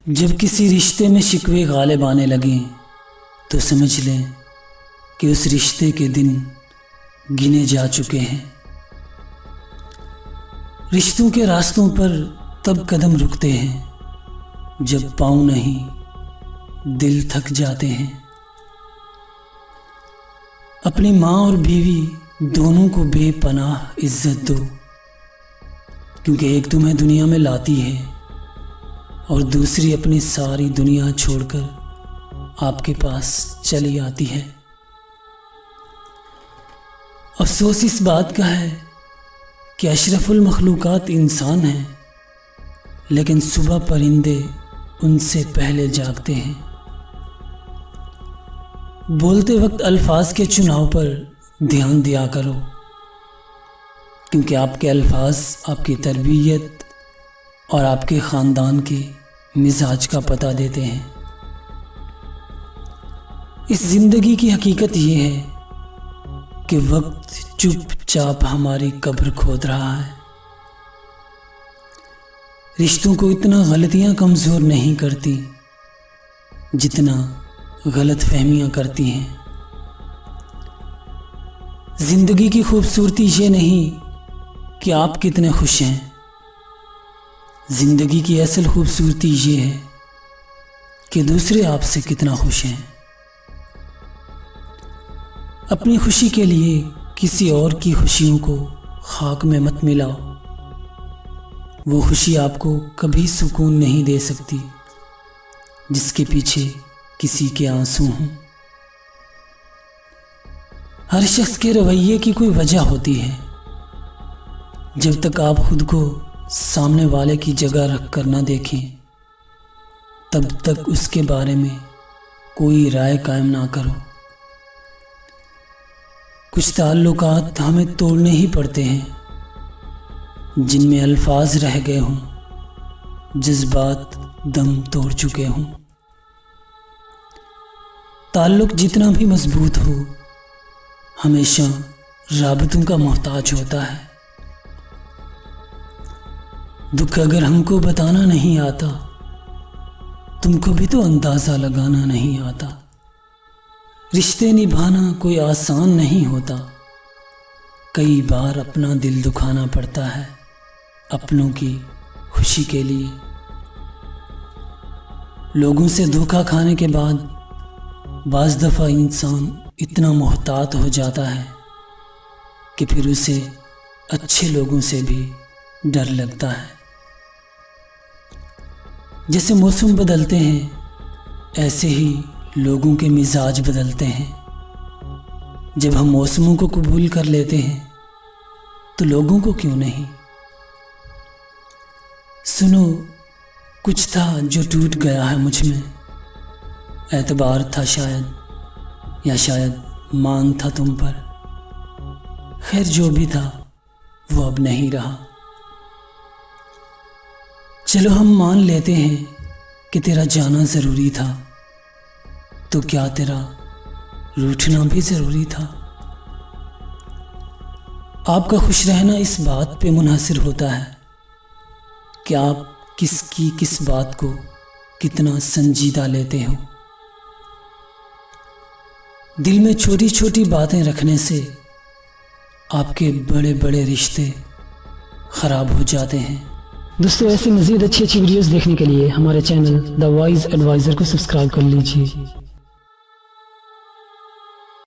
जब किसी रिश्ते में शिकवे गालिब आने लगें तो समझ लें कि उस रिश्ते के दिन गिने जा चुके हैं। रिश्तों के रास्तों पर तब कदम रुकते हैं जब पाँव नहीं दिल थक जाते हैं। अपनी माँ और बीवी दोनों को बेपनाह इज्जत दो, क्योंकि एक तुम्हें दुनिया में लाती है और दूसरी अपनी सारी दुनिया छोड़कर आपके पास चली आती है। अफसोस इस बात का है कि अशरफुल मखलूकात इंसान हैं, लेकिन सुबह परिंदे उनसे पहले जागते हैं। बोलते वक्त अल्फाज के चुनाव पर ध्यान दिया करो, क्योंकि आपके अल्फाज आपकी तरबियत और आपके ख़ानदान के मिजाज का पता देते हैं। इस ज़िंदगी की हकीकत ये है कि वक्त चुपचाप हमारी कब्र खोद रहा है। रिश्तों को इतना गलतियां कमज़ोर नहीं करती जितना गलत फहमियाँ करती हैं। ज़िंदगी की खूबसूरती ये नहीं कि आप कितने खुश हैं, ज़िंदगी की असल खूबसूरती ये है कि दूसरे आपसे कितना खुश हैं। अपनी खुशी के लिए किसी और की खुशियों को खाक में मत मिलाओ। वो खुशी आपको कभी सुकून नहीं दे सकती जिसके पीछे किसी के आंसू हों। हर शख्स के रवैये की कोई वजह होती है। जब तक आप खुद को सामने वाले की जगह रख कर ना देखें, तब तक उसके बारे में कोई राय कायम ना करो। कुछ ताल्लुकात हमें तोड़ने ही पड़ते हैं जिनमें अल्फाज रह गए हों, जज्बात दम तोड़ चुके हों। ताल्लुक जितना भी मजबूत हो, हमेशा राबतों का मोहताज होता है। दुख अगर हमको बताना नहीं आता, तुमको भी तो अंदाज़ा लगाना नहीं आता। रिश्ते निभाना कोई आसान नहीं होता। कई बार अपना दिल दुखाना पड़ता है अपनों की खुशी के लिए। लोगों से धोखा खाने के बाद बाज़ दफ़ा इंसान इतना मोहतात हो जाता है कि फिर उसे अच्छे लोगों से भी डर लगता है। जैसे मौसम बदलते हैं, ऐसे ही लोगों के मिजाज बदलते हैं। जब हम मौसमों को कबूल कर लेते हैं तो लोगों को क्यों नहीं। सुनो, कुछ था जो टूट गया है मुझ में। एतबार था शायद, या शायद मान था तुम पर। खैर जो भी था वो अब नहीं रहा। चलो हम मान लेते हैं कि तेरा जाना ज़रूरी था, तो क्या तेरा रूठना भी ज़रूरी था। आपका खुश रहना इस बात पे मुनहसर होता है कि आप किसकी किस बात को कितना संजीदा लेते हो। दिल में छोटी छोटी बातें रखने से आपके बड़े बड़े रिश्ते ख़राब हो जाते हैं। दोस्तों, ऐसी मज़ीद अच्छी वीडियोस देखने के लिए हमारे चैनल द वाइज एडवाइज़र को सब्सक्राइब कर लीजिए।